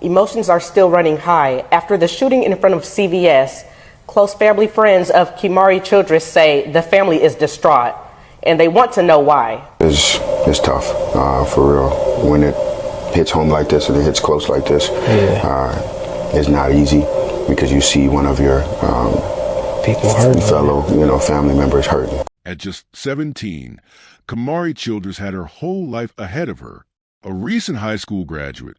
Emotions are still running high. After the shooting in front of CVS, close family friends of Kamari Childress say the family is distraught and they want to know why. It's tough, for real. When it hits home like this and it hits close like this, it's not easy because you see one of your fellow, family members hurting. At just 17, Kamari Childress had her whole life ahead of her. A recent high school graduate,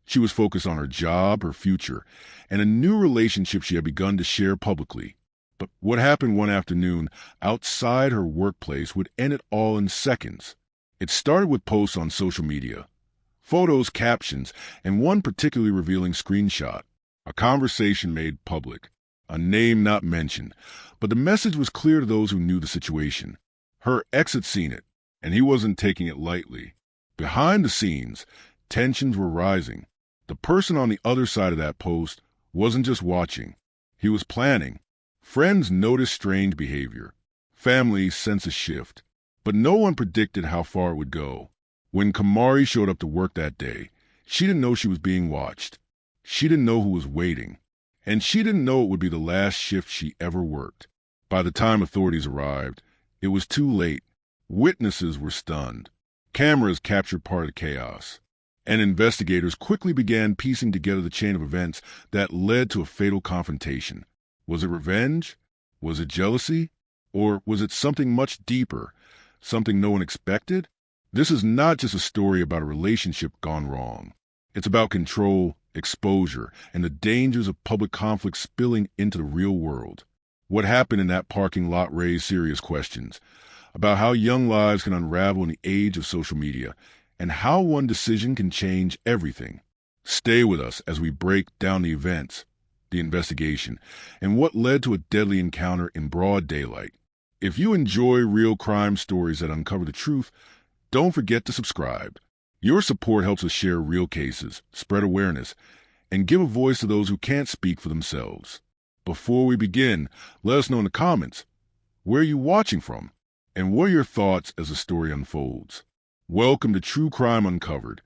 she was focused on her job, her future, and a new relationship she had begun to share publicly. But what happened one afternoon outside her workplace would end it all in seconds. It started with posts on social media, photos, captions, and one particularly revealing screenshot. A conversation made public, a name not mentioned, but the message was clear to those who knew the situation. Her ex had seen it, and he wasn't taking it lightly. Behind the scenes, tensions were rising. The person on the other side of that post wasn't just watching, he was planning. Friends noticed strange behavior. Families sensed a shift. But no one predicted how far it would go. When Kamari showed up to work that day, she didn't know she was being watched. She didn't know who was waiting. And she didn't know it would be the last shift she ever worked. By the time authorities arrived, it was too late. Witnesses were stunned. Cameras captured part of the chaos. And investigators quickly began piecing together the chain of events that led to a fatal confrontation. Was it revenge? Was it jealousy? Or was it something much deeper, something no one expected? This is not just a story about a relationship gone wrong. It's about control, exposure, and the dangers of public conflict spilling into the real world. What happened in that parking lot raised serious questions about how young lives can unravel in the age of social media and how one decision can change everything. Stay with us as we break down the events, the investigation, and what led to a deadly encounter in broad daylight. If you enjoy real crime stories that uncover the truth, don't forget to subscribe. Your support helps us share real cases, spread awareness, and give a voice to those who can't speak for themselves. Before we begin, let us know in the comments, where are you watching from? And what are your thoughts as the story unfolds? Welcome to True Crime Uncovered,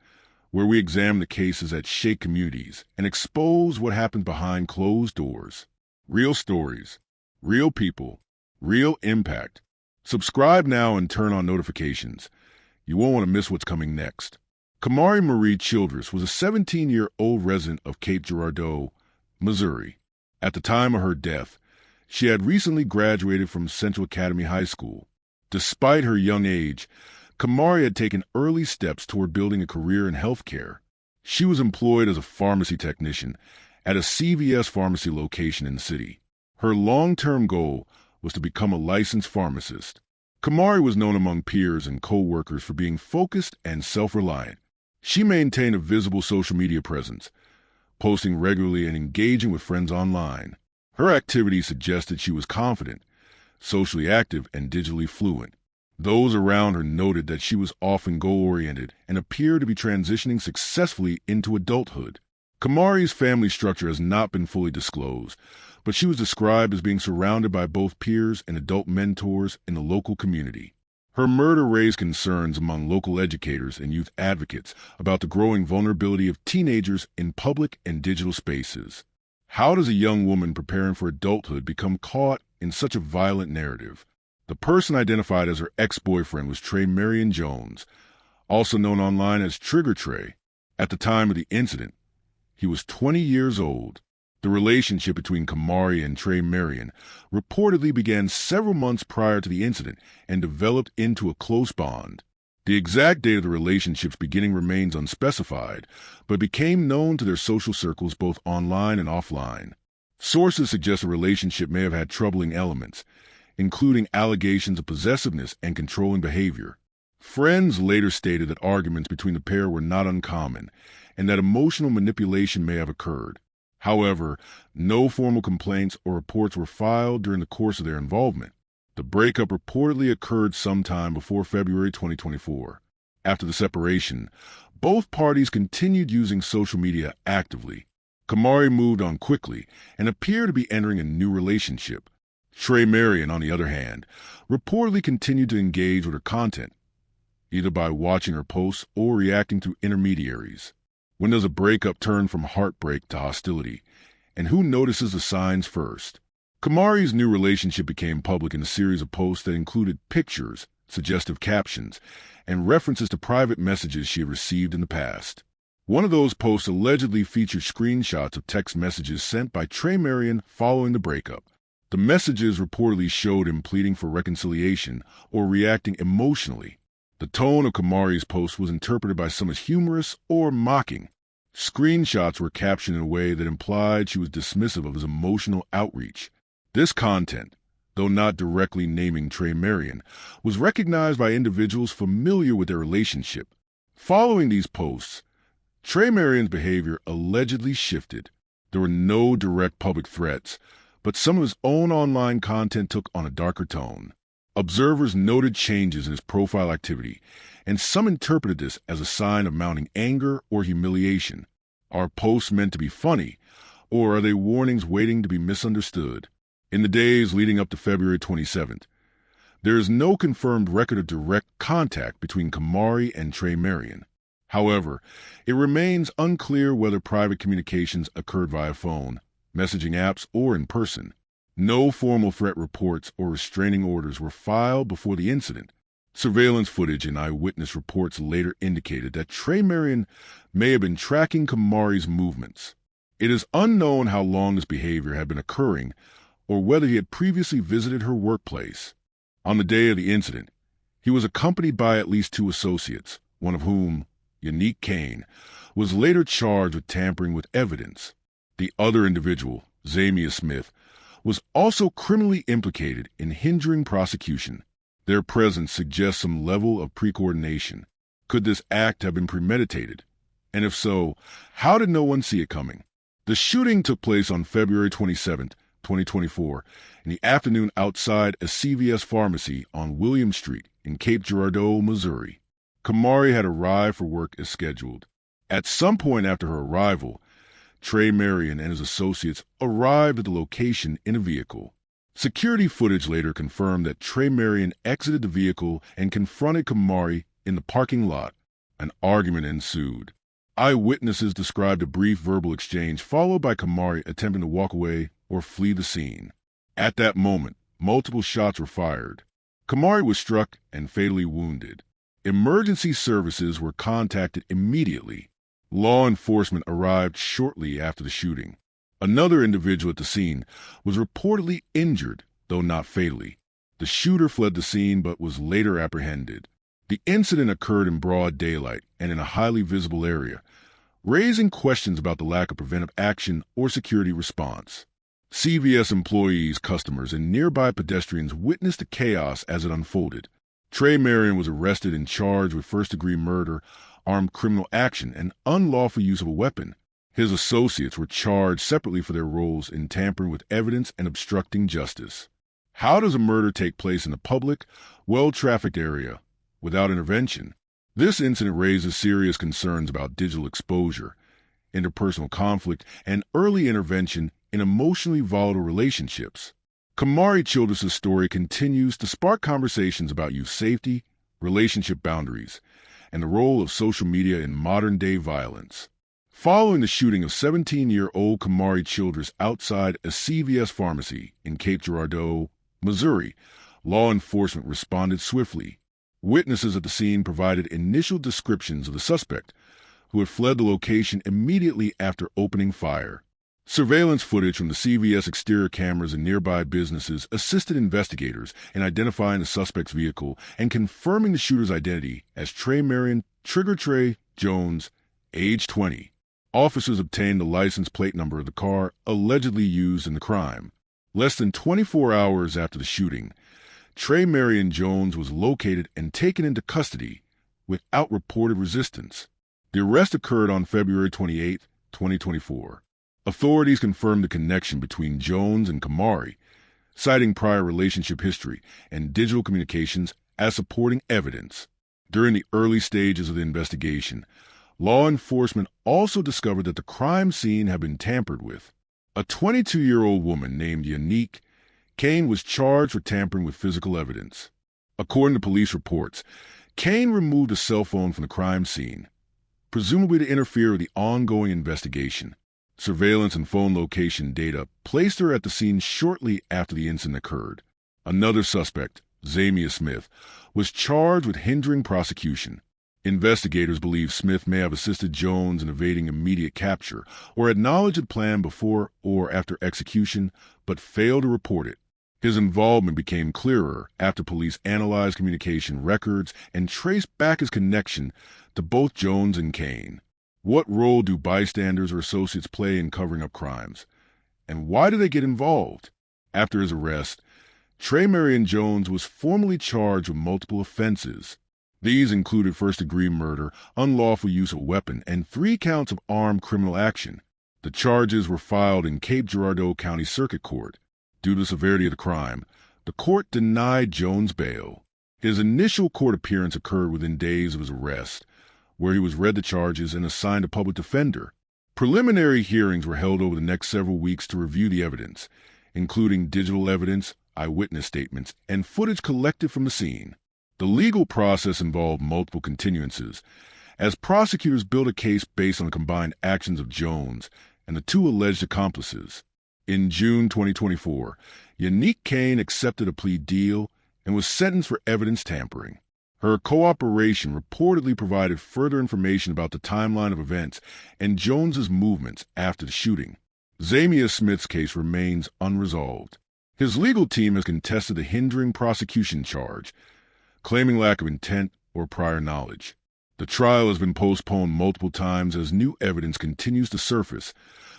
where we examine the cases that shake communities and expose what happens behind closed doors. Real stories, real people, real impact. Subscribe now and turn on notifications. You won't want to miss what's coming next. Kamari Marie Childress was a 17-year-old resident of Cape Girardeau, Missouri. At the time of her death, she had recently graduated from Central Academy High School. Despite her young age, Kamari had taken early steps toward building a career in healthcare. She was employed as a pharmacy technician at a CVS pharmacy location in the city. Her long-term goal was to become a licensed pharmacist. Kamari was known among peers and co-workers for being focused and self-reliant. She maintained a visible social media presence, posting regularly and engaging with friends online. Her activities suggested she was confident, socially active, and digitally fluent. Those around her noted that she was often goal-oriented and appeared to be transitioning successfully into adulthood. Kamari's family structure has not been fully disclosed, but she was described as being surrounded by both peers and adult mentors in the local community. Her murder raised concerns among local educators and youth advocates about the growing vulnerability of teenagers in public and digital spaces. How does a young woman preparing for adulthood become caught in such a violent narrative? The person identified as her ex-boyfriend was Trey Marion Jones, also known online as Trigger Trey. At the time of the incident, he was 20 years old. The relationship between Kamari and Trey Marion reportedly began several months prior to the incident and developed into a close bond. The exact date of the relationship's beginning remains unspecified, but became known to their social circles both online and offline. Sources suggest the relationship may have had troubling elements, including allegations of possessiveness and controlling behavior. Friends later stated that arguments between the pair were not uncommon and that emotional manipulation may have occurred. However, no formal complaints or reports were filed during the course of their involvement. The breakup reportedly occurred sometime before February 2024. After the separation, both parties continued using social media actively. Kamari moved on quickly and appeared to be entering a new relationship. Trey Marion, on the other hand, reportedly continued to engage with her content, either by watching her posts or reacting through intermediaries. When does a breakup turn from heartbreak to hostility? And who notices the signs first? Kamari's new relationship became public in a series of posts that included pictures, suggestive captions, and references to private messages she had received in the past. One of those posts allegedly featured screenshots of text messages sent by Trey Marion following the breakup. The messages reportedly showed him pleading for reconciliation or reacting emotionally. The tone of Kamari's post was interpreted by some as humorous or mocking. Screenshots were captioned in a way that implied she was dismissive of his emotional outreach. This content, though not directly naming Trey Marion, was recognized by individuals familiar with their relationship. Following these posts, Trey Marion's behavior allegedly shifted. There were no direct public threats, but some of his own online content took on a darker tone. Observers noted changes in his profile activity, and some interpreted this as a sign of mounting anger or humiliation. Are posts meant to be funny, or are they warnings waiting to be misunderstood? In the days leading up to February 27th, there is no confirmed record of direct contact between Kamari and Trey Marion. However, it remains unclear whether private communications occurred via phone, messaging apps, or in person. No formal threat reports or restraining orders were filed before the incident. Surveillance footage and eyewitness reports later indicated that Trey Marion may have been tracking Kamari's movements. It is unknown how long this behavior had been occurring or whether he had previously visited her workplace. On the day of the incident, he was accompanied by at least 2 associates, one of whom, Unique Kane, was later charged with tampering with evidence. The other individual, Zamia Smith, was also criminally implicated in hindering prosecution. Their presence suggests some level of pre-coordination. Could this act have been premeditated? And if so, how did no one see it coming? The shooting took place on February 27, 2024, in the afternoon outside a CVS pharmacy on William Street in Cape Girardeau, Missouri. Kamari had arrived for work as scheduled. At some point after her arrival, Trey Marion and his associates arrived at the location in a vehicle. Security footage later confirmed that Trey Marion exited the vehicle and confronted Kamari in the parking lot. An argument ensued. Eyewitnesses described a brief verbal exchange followed by Kamari attempting to walk away or flee the scene. At that moment, multiple shots were fired. Kamari was struck and fatally wounded. Emergency services were contacted immediately. Law enforcement arrived shortly after the shooting. Another individual at the scene was reportedly injured, though not fatally. The shooter fled the scene but was later apprehended. The incident occurred in broad daylight and in a highly visible area, raising questions about the lack of preventive action or security response. CVS employees, customers, and nearby pedestrians witnessed the chaos as it unfolded. Trey Marion was arrested and charged with first-degree murder, armed criminal action, and unlawful use of a weapon. His associates were charged separately for their roles in tampering with evidence and obstructing justice. How does a murder take place in a public, well-trafficked area without intervention? This incident raises serious concerns about digital exposure, interpersonal conflict, and early intervention in emotionally volatile relationships. Kamari Childress' story continues to spark conversations about youth safety, relationship boundaries, and the role of social media in modern-day violence. Following the shooting of 17-year-old Kamari Childress outside a CVS pharmacy in Cape Girardeau, Missouri, law enforcement responded swiftly. Witnesses at the scene provided initial descriptions of the suspect, who had fled the location immediately after opening fire. Surveillance footage from the CVS exterior cameras and nearby businesses assisted investigators in identifying the suspect's vehicle and confirming the shooter's identity as Trey Marion Trigger Trey Jones, age 20. Officers obtained the license plate number of the car allegedly used in the crime. Less than 24 hours after the shooting, Trey Marion Jones was located and taken into custody without reported resistance. The arrest occurred on February 28, 2024. Authorities confirmed the connection between Jones and Kamari, citing prior relationship history and digital communications as supporting evidence. During the early stages of the investigation, law enforcement also discovered that the crime scene had been tampered with. A 22-year-old woman named Unique Kane was charged for tampering with physical evidence. According to police reports, Kane removed a cell phone from the crime scene, presumably to interfere with the ongoing investigation. Surveillance and phone location data placed her at the scene shortly after the incident occurred. Another suspect, Zamia Smith, was charged with hindering prosecution. Investigators believe Smith may have assisted Jones in evading immediate capture or had knowledge of the plan before or after execution, but failed to report it. His involvement became clearer after police analyzed communication records and traced back his connection to both Jones and Kane. What role do bystanders or associates play in covering up crimes? And why do they get involved? After his arrest, Trey Marion Jones was formally charged with multiple offenses. These included first-degree murder, unlawful use of a weapon, and 3 counts of armed criminal action. The charges were filed in Cape Girardeau County Circuit Court. Due to the severity of the crime, the court denied Jones bail. His initial court appearance occurred within days of his arrest, where he was read the charges and assigned a public defender. Preliminary hearings were held over the next several weeks to review the evidence, including digital evidence, eyewitness statements, and footage collected from the scene. The legal process involved multiple continuances, as prosecutors built a case based on the combined actions of Jones and the 2 alleged accomplices. In June 2024, Unique Kane accepted a plea deal and was sentenced for evidence tampering. Her cooperation reportedly provided further information about the timeline of events and Jones's movements after the shooting. Zamia Smith's case remains unresolved. His legal team has contested the hindering prosecution charge, claiming lack of intent or prior knowledge. The trial has been postponed multiple times as new evidence continues to surface,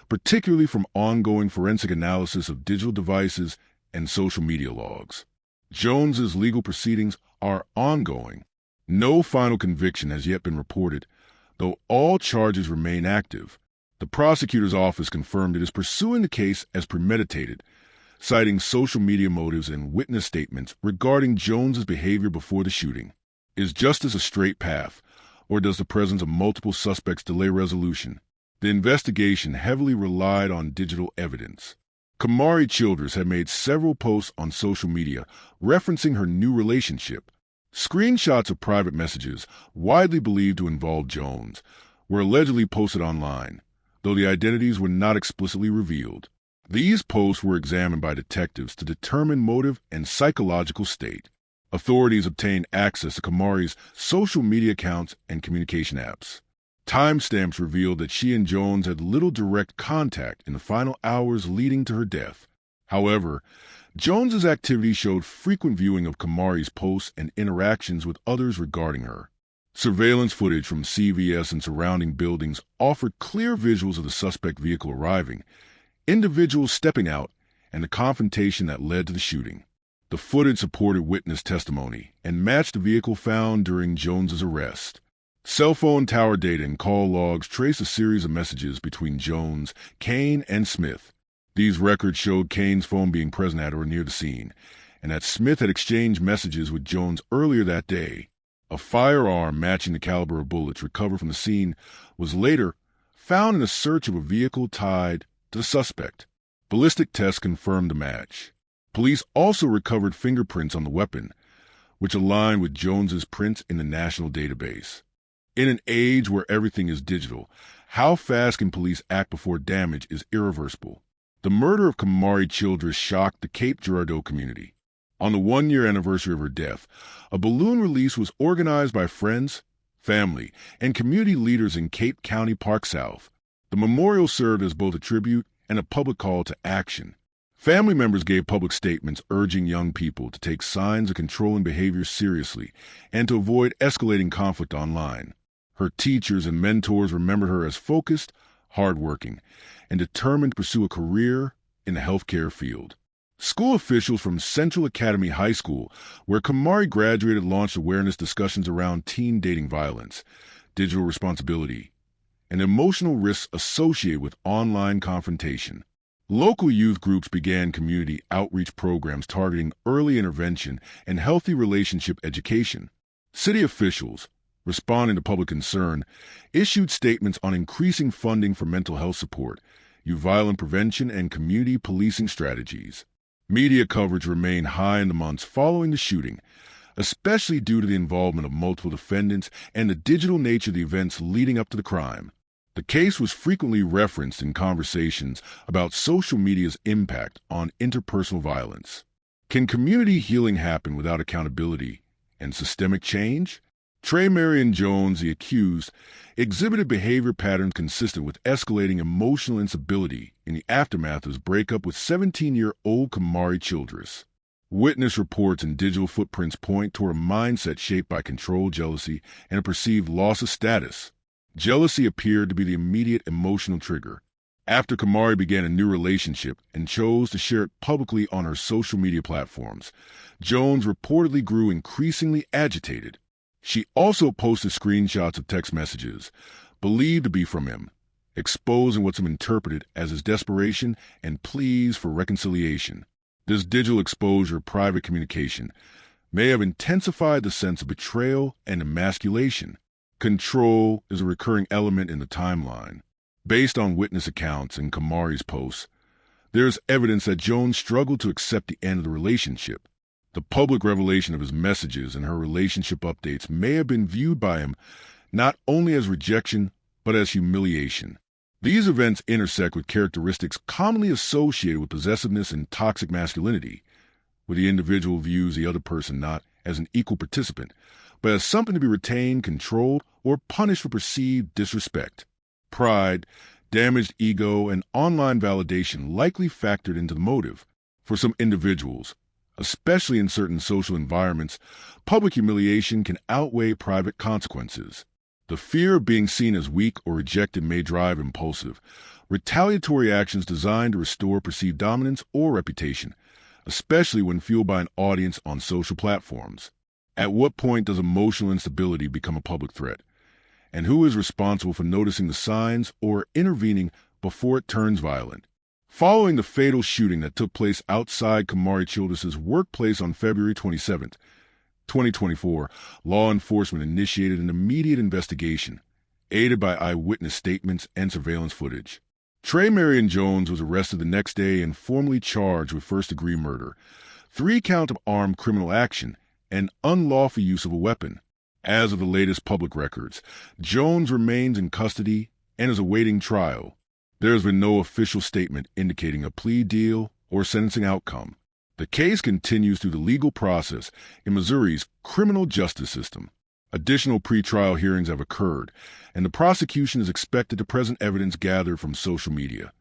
particularly from ongoing forensic analysis of digital devices and social media logs. Jones's legal proceedings are ongoing. No final conviction has yet been reported, though all charges remain active. The prosecutor's office confirmed it is pursuing the case as premeditated, citing social media motives and witness statements regarding Jones's behavior before the shooting. Is justice a straight path, or does the presence of multiple suspects delay resolution? The investigation heavily relied on digital evidence. Kamari Childress had made several posts on social media referencing her new relationship. Screenshots of private messages, widely believed to involve Jones, were allegedly posted online, though the identities were not explicitly revealed. These posts were examined by detectives to determine motive and psychological state. Authorities obtained access to Kamari's social media accounts and communication apps. Timestamps revealed that she and Jones had little direct contact in the final hours leading to her death. However, Jones's activity showed frequent viewing of Kamari's posts and interactions with others regarding her. Surveillance footage from CVS and surrounding buildings offered clear visuals of the suspect vehicle arriving, individuals stepping out, and the confrontation that led to the shooting. The footage supported witness testimony and matched the vehicle found during Jones's arrest. Cell phone tower data and call logs traced a series of messages between Jones, Kane, and Smith. These records showed Kane's phone being present at or near the scene, and that Smith had exchanged messages with Jones earlier that day. A firearm matching the caliber of bullets recovered from the scene was later found in the search of a vehicle tied to the suspect. Ballistic tests confirmed the match. Police also recovered fingerprints on the weapon, which aligned with Jones's prints in the national database. In an age where everything is digital, how fast can police act before damage is irreversible? The murder of Kamari Childress shocked the Cape Girardeau community. On the 1-year anniversary of her death, a balloon release was organized by friends, family, and community leaders in Cape County Park South. The memorial served as both a tribute and a public call to action. Family members gave public statements urging young people to take signs of controlling behavior seriously and to avoid escalating conflict online. Her teachers and mentors remembered her as focused, hardworking, and determined to pursue a career in the healthcare field. School officials from Central Academy High School, where Kamari graduated, launched awareness discussions around teen dating violence, digital responsibility, and emotional risks associated with online confrontation. Local youth groups began community outreach programs targeting early intervention and healthy relationship education. City officials, responding to public concern, issued statements on increasing funding for mental health support, youth violence prevention, and community policing strategies. Media coverage remained high in the months following the shooting, especially due to the involvement of multiple defendants and the digital nature of the events leading up to the crime. The case was frequently referenced in conversations about social media's impact on interpersonal violence. Can community healing happen without accountability and systemic change? Trey Marion Jones, the accused, exhibited behavior patterns consistent with escalating emotional instability in the aftermath of his breakup with 17-year-old Kamari Childress. Witness reports and digital footprints point toward a mindset shaped by control, jealousy, and a perceived loss of status. Jealousy appeared to be the immediate emotional trigger. After Kamari began a new relationship and chose to share it publicly on her social media platforms, Jones reportedly grew increasingly agitated. She also posted screenshots of text messages, believed to be from him, exposing what's interpreted as his desperation and pleas for reconciliation. This digital exposure of private communication may have intensified the sense of betrayal and emasculation. Control is a recurring element in the timeline. Based on witness accounts and Kamari's posts, there's evidence that Jones struggled to accept the end of the relationship. The public revelation of his messages and her relationship updates may have been viewed by him not only as rejection, but as humiliation. These events intersect with characteristics commonly associated with possessiveness and toxic masculinity, where the individual views the other person not as an equal participant, but as something to be retained, controlled, or punished for perceived disrespect. Pride, damaged ego, and online validation likely factored into the motive. For some individuals, especially in certain social environments, public humiliation can outweigh private consequences. The fear of being seen as weak or rejected may drive impulsive, retaliatory actions designed to restore perceived dominance or reputation, especially when fueled by an audience on social platforms. At what point does emotional instability become a public threat? And who is responsible for noticing the signs or intervening before it turns violent? Following the fatal shooting that took place outside Kamari Childress' workplace on February 27, 2024, law enforcement initiated an immediate investigation, aided by eyewitness statements and surveillance footage. Trey Marion Jones was arrested the next day and formally charged with first-degree murder, 3 counts of armed criminal action, and unlawful use of a weapon. As of the latest public records, Jones remains in custody and is awaiting trial. There has been no official statement indicating a plea deal or sentencing outcome. The case continues through the legal process in Missouri's criminal justice system. Additional pretrial hearings have occurred, and the prosecution is expected to present evidence gathered from social media,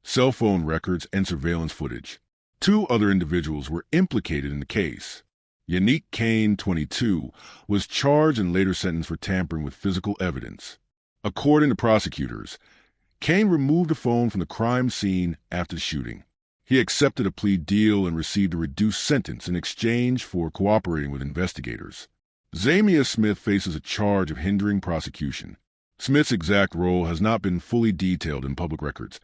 cell phone records, and surveillance footage. 2 other individuals were implicated in the case. Yannick Kane, 22, was charged and later sentenced for tampering with physical evidence. According to prosecutors, Kane removed a phone from the crime scene after the shooting. He accepted a plea deal and received a reduced sentence in exchange for cooperating with investigators. Zamia Smith faces a charge of hindering prosecution. Smith's exact role has not been fully detailed in public records,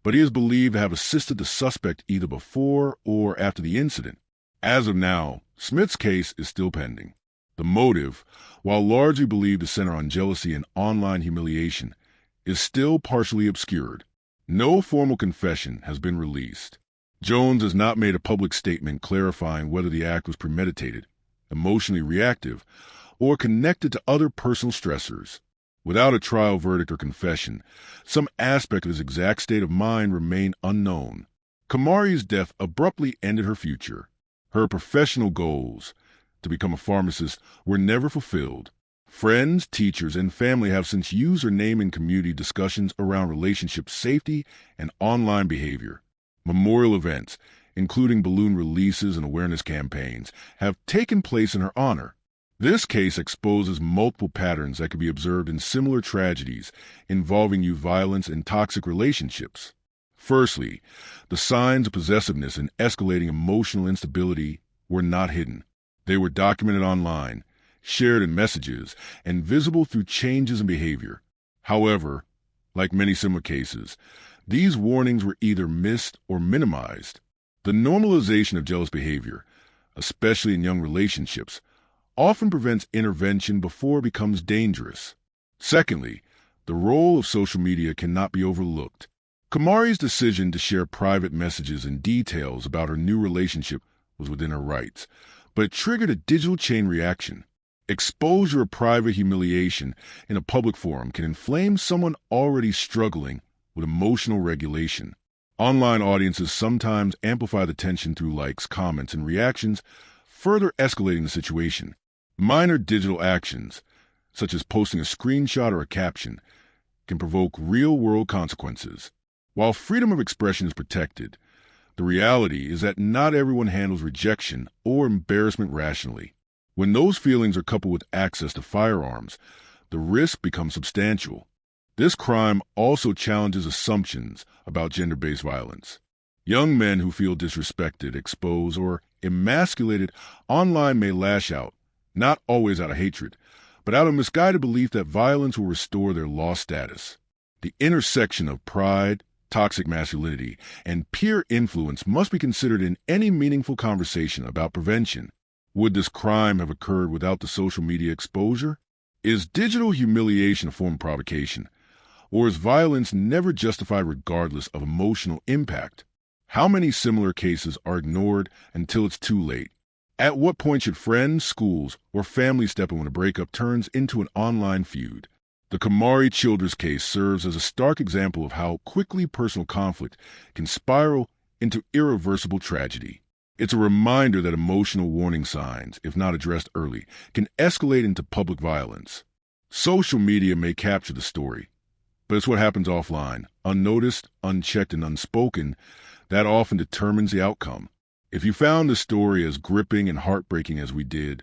but he is believed to have assisted the suspect either before or after the incident. As of now, Smith's case is still pending. The motive, while largely believed to center on jealousy and online humiliation, is still partially obscured. No formal confession has been released. Jones has not made a public statement clarifying whether the act was premeditated, emotionally reactive, or connected to other personal stressors. Without a trial verdict or confession, some aspect of his exact state of mind remain unknown. Kamari's death abruptly ended her future. Her professional goals, to become a pharmacist, were never fulfilled. Friends, teachers, and family have since used her name in community discussions around relationship safety and online behavior. Memorial events, including balloon releases and awareness campaigns, have taken place in her honor. This case exposes multiple patterns that can be observed in similar tragedies involving youth violence and toxic relationships. Firstly, the signs of possessiveness and escalating emotional instability were not hidden. They were documented online, shared in messages, and visible through changes in behavior. However, like many similar cases, these warnings were either missed or minimized. The normalization of jealous behavior, especially in young relationships, often prevents intervention before it becomes dangerous. Secondly, the role of social media cannot be overlooked. Kamari's decision to share private messages and details about her new relationship was within her rights, but it triggered a digital chain reaction. Exposure of private humiliation in a public forum can inflame someone already struggling with emotional regulation. Online audiences sometimes amplify the tension through likes, comments, and reactions, further escalating the situation. Minor digital actions, such as posting a screenshot or a caption, can provoke real-world consequences. While freedom of expression is protected, the reality is that not everyone handles rejection or embarrassment rationally. When those feelings are coupled with access to firearms, the risk becomes substantial. This crime also challenges assumptions about gender-based violence. Young men who feel disrespected, exposed, or emasculated online may lash out, not always out of hatred, but out of misguided belief that violence will restore their lost status. The intersection of pride, toxic masculinity, and peer influence must be considered in any meaningful conversation about prevention. Would this crime have occurred without the social media exposure? Is digital humiliation a form of provocation? Or is violence never justified regardless of emotional impact? How many similar cases are ignored until it's too late? At what point should friends, schools, or family step in when a breakup turns into an online feud? The Kamari Childress case serves as a stark example of how quickly personal conflict can spiral into irreversible tragedy. It's a reminder that emotional warning signs, if not addressed early, can escalate into public violence. Social media may capture the story, but it's what happens offline, unnoticed, unchecked, and unspoken, that often determines the outcome. If you found this story as gripping and heartbreaking as we did,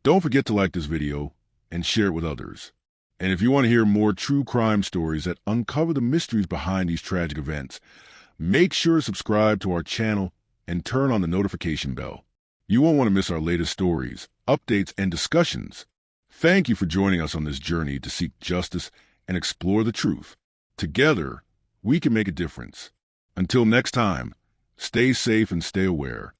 don't forget to like this video and share it with others. And if you want to hear more true crime stories that uncover the mysteries behind these tragic events, make sure to subscribe to our channel and turn on the notification bell. You won't want to miss our latest stories, updates, and discussions. Thank you for joining us on this journey to seek justice and explore the truth. Together, we can make a difference. Until next time, stay safe and stay aware.